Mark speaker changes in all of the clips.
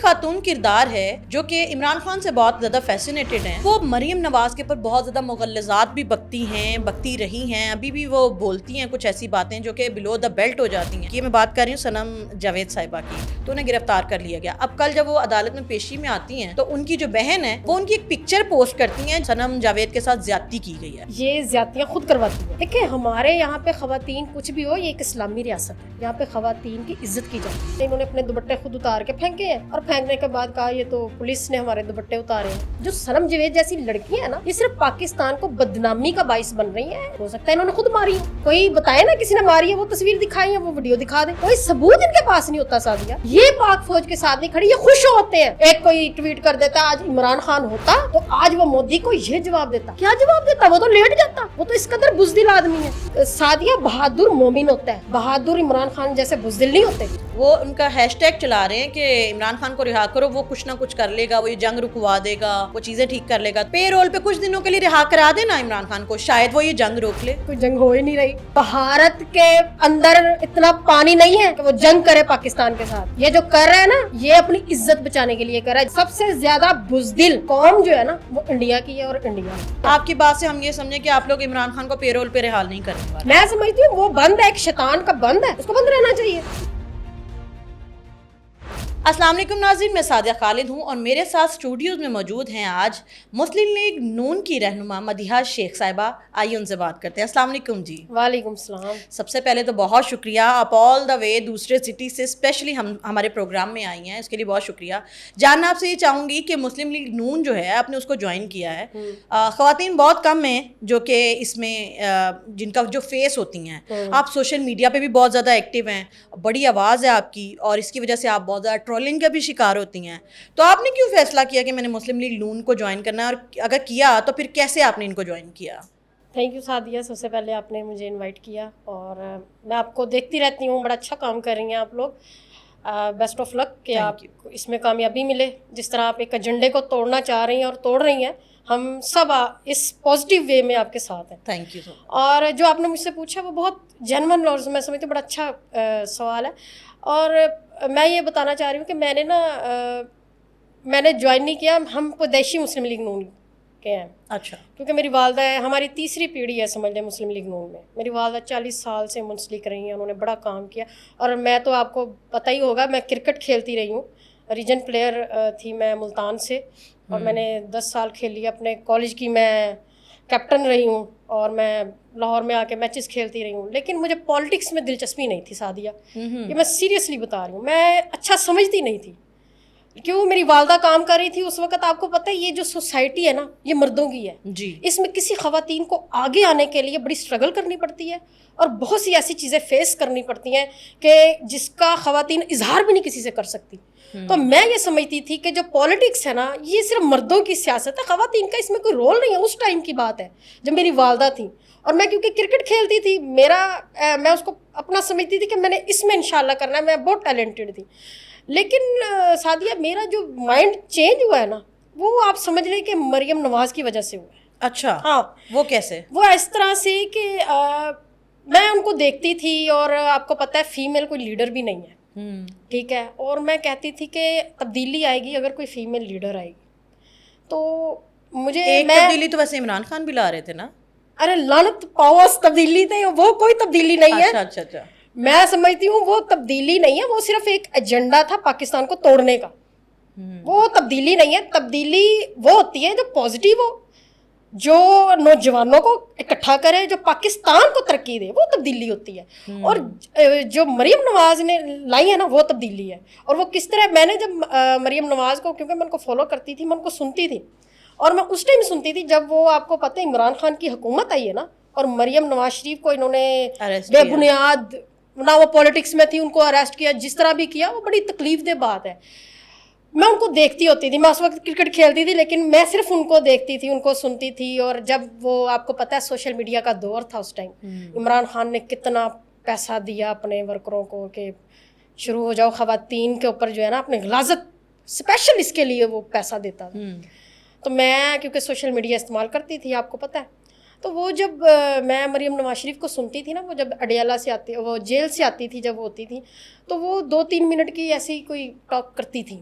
Speaker 1: خاتون کردار ہے جو کہ عمران خان سے بہت زیادہ فیسینیٹڈ ہیں. وہ مریم نواز کے اوپر بہت زیادہ مغلظات بھی بکتی رہی ہیں, ابھی بھی وہ بولتی ہیں کچھ ایسی باتیں جو کہ بلو دا بیلٹ ہو جاتی ہیں. یہ میں بات کر رہی ہوں صنم جاوید صاحبہ کی. تو انہیں گرفتار کر لیا گیا. اب کل جب وہ عدالت میں پیشی میں آتی ہیں تو ان کی جو بہن ہے وہ ان کی ایک پکچر پوسٹ کرتی ہیں, صنم جاوید کے ساتھ زیادتی کی گئی ہے.
Speaker 2: یہ زیادتیاں خود کرواتی ہیں. دیکھیں ہمارے یہاں پہ خواتین کچھ بھی ہو, یہ ایک اسلامی ریاست ہے, یہاں پہ خواتین کی عزت کی جاتی ہے. انہوں نے اپنے دوپٹے خود اتار کے پھینکے ہیں اور پھینکنے کے بعد کہا یہ تو پولیس نے ہمارے دوپٹے اتارے ہیں. جو صنم جاوید جیسی لڑکیاں ہیں نا, یہ صرف پاکستان کو بدنامی کا باعث بن رہی ہیں. ہو سکتا ہے انہوں نے خود ماری, کوئی بتائے نا کسی نے ماری ہے, وہ تصویر دکھائی ہے, وہ ویڈیو دکھا دے, کوئی ثبوت ان کے پاس نہیں ہوتا. سادیہ یہ پاک فوج کے ساتھ نہیں کھڑی, یہ خوش ہوتے ہیں. ایک کوئی ٹویٹ کر دیتا آج عمران خان ہوتا تو آج وہ مودی کو یہ جواب دیتا. کیا جواب دیتا؟ وہ تو لیٹ جاتا. وہ تو اس قدر بزدل آدمی ہے. سادیہ بہادر مومن ہوتا ہے, بہادر عمران خان جیسے بزدل نہیں ہوتے.
Speaker 1: وہ ان کا ہیش ٹیگ چلا رہے ہیں کہ عمران خان کو رہا کرو, وہ کچھ نہ کچھ کر لے گا, وہ یہ جنگ رکوا دے گا, وہ چیزیں ٹھیک کر لے گا. پے رول پہ کچھ دنوں کے لیے رہا کرا دینا عمران خان کو, شاید وہ یہ جنگ روک لے.
Speaker 2: کوئی جنگ ہو ہی نہیں رہی. بھارت کے اندر اتنا پانی نہیں ہے کہ وہ جنگ کرے پاکستان کے ساتھ. یہ جو کر رہا ہے نا, یہ اپنی عزت بچانے کے لیے کر رہا ہے. سب سے زیادہ بزدل قوم جو ہے نا وہ انڈیا کی ہے, اور انڈیا.
Speaker 1: آپ کی بات سے ہم یہ سمجھیں کہ آپ لوگ عمران خان کو پے رول پہ رہا نہیں کرنے والے.
Speaker 2: میں سمجھتی ہوں وہ بند ہے, ایک شیطان کا بند ہے, اس کو بند رہنا چاہیے.
Speaker 1: السلام علیکم ناظرین, میں سعدیہ خالد ہوں اور میرے ساتھ اسٹوڈیوز میں موجود ہیں آج مسلم لیگ نون کی رہنما مدیحہ شیخ صاحبہ. آئیے ان سے بات کرتے ہیں. السلام علیکم جی.
Speaker 2: وعلیکم السلام.
Speaker 1: سب سے پہلے تو بہت شکریہ, آپ آل دا وے دوسرے سٹی سے اسپیشلی ہمارے پروگرام میں آئی ہیں, اس کے لیے بہت شکریہ. جاننا آپ سے یہ چاہوں گی کہ مسلم لیگ نون جو ہے آپ نے اس کو جوائن کیا ہے. خواتین بہت کم ہیں جو کہ اس میں جن کا جو فیس ہوتی ہیں. آپ سوشل میڈیا پہ بھی بہت زیادہ ایکٹیو ہیں, بڑی آواز ہے آپ کی, اور اس کی وجہ سے آپ بہت زیادہ ٹرولنگ کا بھی شکار ہوتی ہیں. تو آپ نے کیوں فیصلہ کیا کہ میں نے مسلم لیگ نون کو جوائن کرنا ہے, اور اگر کیا تو پھر کیسے آپ نے ان کو جوائن کیا؟
Speaker 2: تھینک یو سعدیہ, سب سے پہلے آپ نے مجھے انوائٹ کیا, اور میں آپ کو دیکھتی رہتی ہوں, بڑا اچھا کام کر رہی ہیں آپ لوگ. بیسٹ آف لک کہ آپ کو اس میں کامیابی ملے. جس طرح آپ ایک ایجنڈے کو توڑنا چاہ رہی ہیں اور توڑ رہی ہیں, ہم سب اس پازیٹیو وے میں آپ کے ساتھ ہیں.
Speaker 1: Thank you.
Speaker 2: اور جو آپ نے مجھ سے پوچھا وہ بہت جینون اور میں سمجھتی ہوں بڑا اچھا سوال ہے. اور میں یہ بتانا چاہ رہی ہوں کہ میں نے جوائن نہیں کیا, ہم پیدائشی مسلم لیگ نون کے ہیں.
Speaker 1: اچھا.
Speaker 2: کیونکہ میری والدہ ہے, ہماری تیسری پیڑھی ہے سمجھ لیں مسلم لیگ نون میں. میری والدہ 40 سال سے منسلک رہی ہیں, انہوں نے بڑا کام کیا. اور میں تو آپ کو پتہ ہی ہوگا, میں کرکٹ کھیلتی رہی ہوں, ریجن پلیئر تھی میں ملتان سے, اور میں نے 10 سال کھیلی. اپنے کالج کی میں کیپٹن رہی ہوں, اور میں لاہور میں آ کے میچز کھیلتی رہی ہوں. لیکن مجھے پالیٹکس میں دلچسپی نہیں تھی سعدیہ, یہ میں سیریسلی بتا رہی ہوں. میں اچھا سمجھتی نہیں تھی, کیوں میری والدہ کام کر رہی تھی اس وقت. آپ کو پتہ ہے یہ جو سوسائٹی ہے نا یہ مردوں کی ہے
Speaker 1: جی.
Speaker 2: اس میں کسی خواتین کو آگے آنے کے لیے بڑی اسٹرگل کرنی پڑتی ہے, اور بہت سی ایسی چیزیں فیس کرنی پڑتی ہیں کہ جس کا خواتین اظہار بھی نہیں کسی سے کر سکتی. تو میں یہ سمجھتی تھی کہ جو پالیٹکس ہے نا یہ صرف مردوں کی سیاست ہے, خواتین کا اس میں کوئی رول نہیں ہے. اس ٹائم کی بات ہے جب میری والدہ تھیں, اور میں کیونکہ کرکٹ کھیلتی تھی, میں اس کو اپنا سمجھتی تھی کہ میں نے اس میں انشاءاللہ کرنا ہے, میں بہت ٹیلنٹڈ تھی. لیکن سعدیہ میرا جو مائنڈ چینج ہوا ہے نا وہ آپ سمجھ لیں کہ مریم نواز کی وجہ سے ہوا ہے.
Speaker 1: اچھا.
Speaker 2: ہاں.
Speaker 1: وہ کیسے؟
Speaker 2: وہ اس طرح سے کہ میں ان کو دیکھتی تھی, اور آپ کو پتہ ہے فیمیل کوئی لیڈر بھی نہیں ہے, ٹھیک ہے, اور میں کہتی تھی کہ تبدیلی آئے گی اگر کوئی فیمیل لیڈر آئے گی. تو مجھے
Speaker 1: تبدیلی تو ویسے عمران خان بھی لا رہے تھے نا.
Speaker 2: ارے لعنت پاوس تبدیلی تھے, وہ کوئی تبدیلی نہیں ہے.
Speaker 1: اچھا. میں
Speaker 2: سمجھتی ہوں وہ تبدیلی نہیں ہے, وہ صرف ایک ایجنڈا تھا پاکستان کو توڑنے کا. وہ تبدیلی نہیں ہے. تبدیلی وہ ہوتی ہے جو پازیٹیو ہو, جو نوجوانوں کو اکٹھا کرے, جو پاکستان کو ترقی دے, وہ تبدیلی ہوتی ہے. اور جو مریم نواز نے لائی ہے نا وہ تبدیلی ہے. اور وہ کس طرح, میں نے جب مریم نواز کو, کیونکہ میں ان کو فالو کرتی تھی, میں ان کو سنتی تھی, اور میں اس ٹائم سنتی تھی جب وہ, آپ کو پتہ ہے عمران خان کی حکومت آئی ہے نا, اور مریم نواز شریف کو انہوں نے بے بنیاد, نہ وہ پولیٹکس میں تھی, ان کو اریسٹ کیا, جس طرح بھی کیا, وہ بڑی تکلیف دہ بات ہے. میں ان کو دیکھتی ہوتی تھی, میں اس وقت کرکٹ کھیلتی تھی, لیکن میں صرف ان کو دیکھتی تھی, ان کو سنتی تھی. اور جب وہ, آپ کو پتہ ہے سوشل میڈیا کا دور تھا اس ٹائم, عمران خان نے کتنا پیسہ دیا اپنے ورکروں کو کہ شروع ہو جاؤ, خواتین کے اوپر جو ہے نا اپنے غلاظت اسپیشل اس کے لیے وہ پیسہ دیتا تھا. تو میں کیونکہ سوشل میڈیا استعمال کرتی تھی آپ کو پتہ ہے, تو وہ جب میں مریم نواز شریف کو سنتی تھی نا, وہ جب اڈیالہ سے آتی, وہ جیل سے آتی تھی جب وہ ہوتی تھی, تو وہ 2-3 منٹ کی ایسی کوئی ٹاک کرتی تھی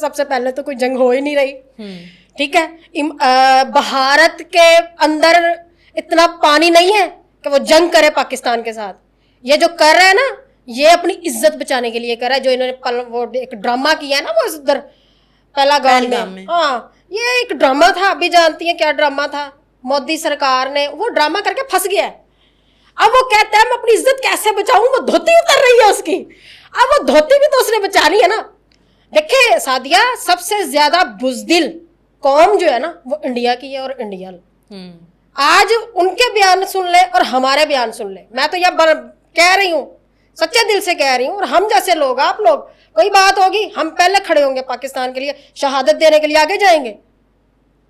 Speaker 2: سب سے پہلے تو کوئی جنگ ہو ہی نہیں رہی, ٹھیک ہے. بھارت کے اندر اتنا پانی نہیں ہے کہ وہ جنگ کرے پاکستان کے ساتھ. یہ جو کر رہے ہیں نا, یہ اپنی عزت بچانے کے لیے کر رہا ہے. جو انہوں نے وہ ایک ڈرامہ کیا ہے نا وہ ادھر پہلگام میں, ہاں یہ ایک ڈرامہ تھا. ابھی جانتی ہیں کیا ڈرامہ تھا؟ مودی سرکار نے وہ ڈرامہ کر کے پھنس گیا ہے. اب وہ کہتا ہے میں اپنی عزت کیسے بچاؤں, وہ دھوتی اتر رہی ہے اس کی. اب وہ دھوتی بھی تو اس نے بچانی ہے نا. دیکھیں سعدیہ, سب سے زیادہ بزدل قوم جو ہے نا وہ انڈیا کی ہے, اور انڈین. آج ان کے بیان سن لے اور ہمارے بیان سن لے. میں تو یہ کہہ رہی ہوں, سچے دل سے کہہ رہی ہوں, اور ہم جیسے لوگ, آپ لوگ, کوئی بات ہوگی ہم پہلے کھڑے ہوں گے پاکستان کے لیے, شہادت دینے کے لیے آگے جائیں گے.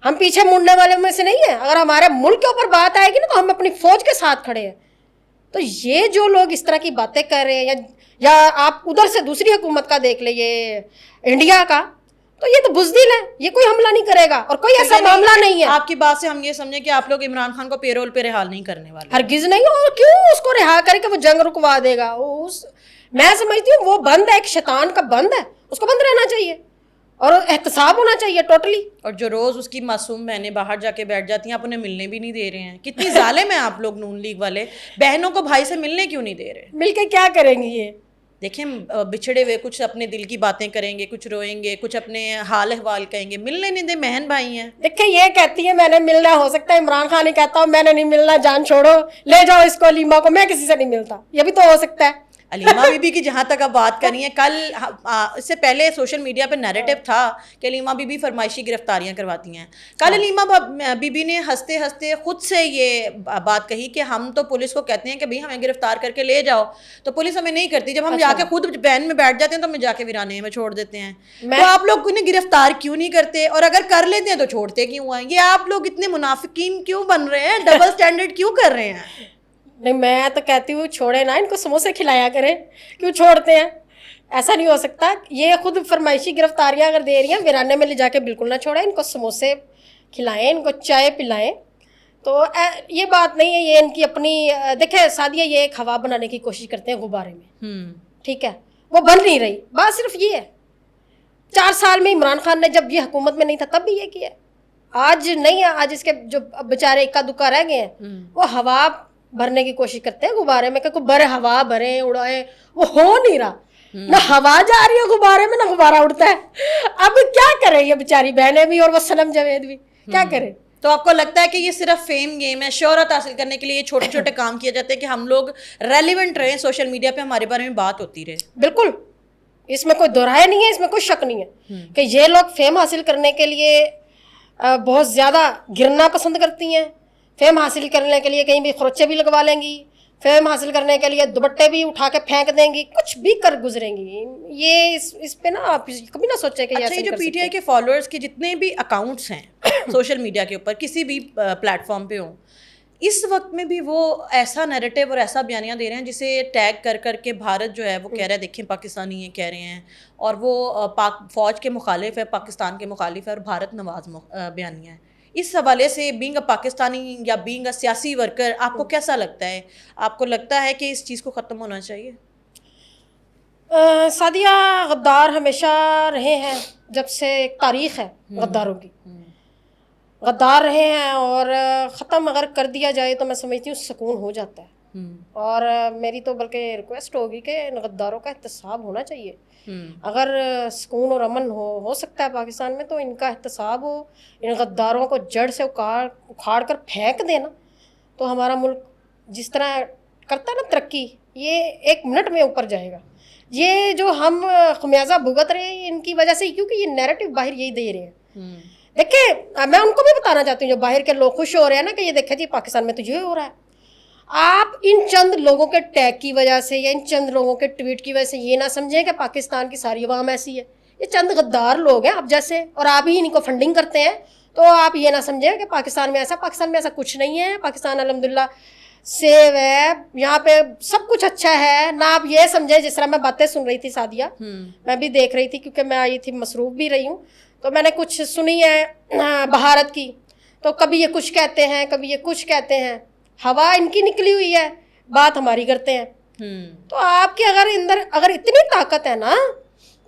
Speaker 2: ہم پیچھے مڑنے والے میں سے نہیں ہیں. اگر ہمارے ملک کے اوپر بات آئے گی نا تو ہم اپنی فوج کے ساتھ کھڑے ہیں. تو یہ جو لوگ اس طرح کی باتیں کر رہے ہیں, یا آپ ادھر سے دوسری حکومت کا دیکھ لیں, یہ انڈیا کا, تو یہ تو بزدل ہے. یہ کوئی حملہ نہیں کرے گا اور کوئی ایسا معاملہ نہیں ہے.
Speaker 1: آپ کی بات سے ہم یہ سمجھیں کہ آپ لوگ عمران خان کو پیرول پہ رہا نہیں کرنے والے.
Speaker 2: ہرگز نہیں. اور کیوں اس کو رہا کرے کہ وہ جنگ رکوا دے گا؟ میں سمجھتی ہوں وہ بند ہے, ایک شیطان کا بند ہے, اس کو بند رہنا چاہیے اور احتساب ہونا چاہیے ٹوٹلی. اور
Speaker 1: جو روز اس کی معصوم بہنیں باہر جا کے بیٹھ جاتی ہیں, آپ انہیں ملنے بھی نہیں دے رہے ہیں. کتنی ظالم ہیں آپ لوگ نون لیگ والے, بہنوں کو بھائی سے ملنے کیوں نہیں دے رہے؟
Speaker 2: مل کے کیا کریں گی یہ؟
Speaker 1: دیکھیں بچھڑے ہوئے کچھ اپنے دل کی باتیں کریں گے, کچھ روئیں گے, کچھ اپنے حال احوال کہیں گے. ملنے نہیں دے, بہن بھائی ہیں.
Speaker 2: دیکھیں یہ کہتی ہے میں نے ملنا, ہو سکتا ہے عمران خان ہی کہتا ہوں میں نے نہیں ملنا, جان چھوڑو, لے جاؤ اس کو علیمہ کو, میں کسی سے نہیں ملتا. یہ بھی تو ہو سکتا ہے.
Speaker 1: علیمہ بی بی کی جہاں تک آپ بات کر رہی ہیں, کل اس سے پہلے سوشل میڈیا پہ نیریٹو تھا کہ علیمہ بی بی فرمائشی گرفتاریاں کرواتی ہیں. کل علیمہ بی بی نے ہنستے ہنستے خود سے یہ بات کہی کہ ہم تو پولیس کو کہتے ہیں کہ بھئی ہمیں گرفتار کر کے لے جاؤ, تو پولیس ہمیں نہیں کرتی. جب ہم جا کے خود بین میں بیٹھ جاتے ہیں تو ہمیں جا کے ویرانے میں چھوڑ دیتے ہیں. تو آپ لوگ انہیں گرفتار کیوں نہیں کرتے, اور اگر کر لیتے ہیں تو چھوڑتے کیوں ہیں؟ یہ آپ لوگ اتنے منافقین کیوں بن رہے ہیں, ڈبل سٹینڈرڈ کیوں کر رہے ہیں؟
Speaker 2: نہیں میں تو کہتی ہوں چھوڑے نا, ان کو سموسے کھلایا کریں, کیوں چھوڑتے ہیں؟ ایسا نہیں ہو سکتا. یہ خود فرمائشی گرفتاریاں اگر دے رہی ہیں, ویرانے میں لے جا کے بالکل نہ چھوڑیں. ان کو سموسے کھلائیں, ان کو چائے پلائیں. تو یہ بات نہیں ہے, یہ ان کی اپنی. دیکھیں سعدیہ, یہ ایک ہوا بنانے کی کوشش کرتے ہیں غبارے میں, ٹھیک ہے, وہ بن نہیں رہی. بات صرف یہ ہے, 4 سال میں عمران خان نے جب یہ حکومت میں نہیں تھا تب بھی یہ کیا. آج نہیں ہے, آج اس کے جو بیچارے اکا دکا رہ گئے ہیں وہ ہوا بھرنے کی کوشش کرتے ہیں غبارے میں, کہ کوئی بڑے ہوا بھریں اڑائیں. وہ ہو نہیں رہا, نہ ہوا جا رہی ہے غبارے میں, نہ غبارہ اڑتا ہے. اب کیا کرے یہ بیچاری بہنیں بھی اور وہ صنم جاوید بھی, کیا کرے؟
Speaker 1: تو آپ کو لگتا ہے کہ یہ صرف فیم گیم ہے, شہرت حاصل کرنے کے لیے یہ چھوٹے چھوٹے کام کیے جاتے ہیں کہ ہم لوگ ریلیونٹ رہیں, سوشل میڈیا پہ ہمارے بارے میں بات ہوتی رہے؟
Speaker 2: بالکل, اس میں کوئی دہرائے نہیں ہے, اس میں کوئی شک نہیں ہے کہ یہ لوگ فیم حاصل کرنے کے لیے بہت زیادہ گرنا پسند کرتی ہیں. فیم حاصل کرنے کے لیے کہیں بھی خروچے بھی لگوا لیں گی, فیم حاصل کرنے کے لیے دوپٹے بھی اٹھا کے پھینک دیں گی, کچھ بھی کر گزریں گی. یہ اس پہ نا آپ کبھی نہ سوچیں کہ
Speaker 1: اچھا, یہ جو پی ٹی آئی کے فالوورز کے جتنے بھی اکاؤنٹس ہیں سوشل میڈیا کے اوپر کسی بھی پلیٹ فارم پہ ہوں, اس وقت میں بھی وہ ایسا نیریٹو اور ایسا بیانیاں دے رہے ہیں جسے ٹیگ کر کر کے بھارت جو ہے وہ کہہ رہا ہے دیکھیں پاکستانی یہ کہہ رہے ہیں, اور وہ پاک فوج کے مخالف ہے, پاکستان کے مخالف ہے, اور بھارت نواز بیانیاں ہیں. اس حوالے سے بینگ اے پاکستانی یا بینگ اے سیاسی ورکر آپ کو کیسا لگتا ہے؟ آپ کو لگتا ہے کہ اس چیز کو ختم ہونا چاہیے؟
Speaker 2: سعدیہ, غدار ہمیشہ رہے ہیں, جب سے ایک تاریخ ہے غداروں کی, غدار رہے ہیں, اور ختم اگر کر دیا جائے تو میں سمجھتی ہوں سکون ہو جاتا ہے. اور میری تو بلکہ ریکویسٹ ہوگی کہ ان غداروں کا احتساب ہونا چاہیے. اگر سکون اور امن ہو سکتا ہے پاکستان میں تو ان کا احتساب ہو, ان غداروں کو جڑ سے اکھاڑ کر پھینک دینا, تو ہمارا ملک جس طرح کرتا ہے نا ترقی, یہ 1 منٹ میں اوپر جائے گا. یہ جو ہم خمیازہ بھگت رہے ہیں ان کی وجہ سے, کیونکہ یہ نیریٹو باہر یہی دے رہے ہیں. دیکھیں میں ان کو بھی بتانا چاہتی ہوں جو باہر کے لوگ خوش ہو رہے ہیں نا کہ یہ دیکھیں جی پاکستان میں تو یہ ہو رہا ہے. آپ ان چند لوگوں کے ٹیگ کی وجہ سے یا ان چند لوگوں کے ٹویٹ کی وجہ سے یہ نہ سمجھیں کہ پاکستان کی ساری عوام ایسی ہے. یہ چند غدار لوگ ہیں آپ جیسے, اور آپ ہی ان کو فنڈنگ کرتے ہیں, تو آپ یہ نہ سمجھیں کہ پاکستان میں ایسا کچھ نہیں ہے. پاکستان الحمدللہ سیو ہے, یہاں پہ سب کچھ اچھا ہے. نہ آپ یہ سمجھیں, جس طرح میں باتیں سن رہی تھی سعدیہ, میں بھی دیکھ رہی تھی کیونکہ میں آئی تھی, مصروف بھی رہی ہوں, تو میں نے کچھ سنی ہے بھارت کی, تو کبھی یہ کچھ کہتے ہیں, کبھی یہ کچھ کہتے ہیں. ہوا ان کی نکلی ہوئی ہے, بات ہماری کرتے ہیں. تو آپ کے اگر اتنی طاقت ہے نا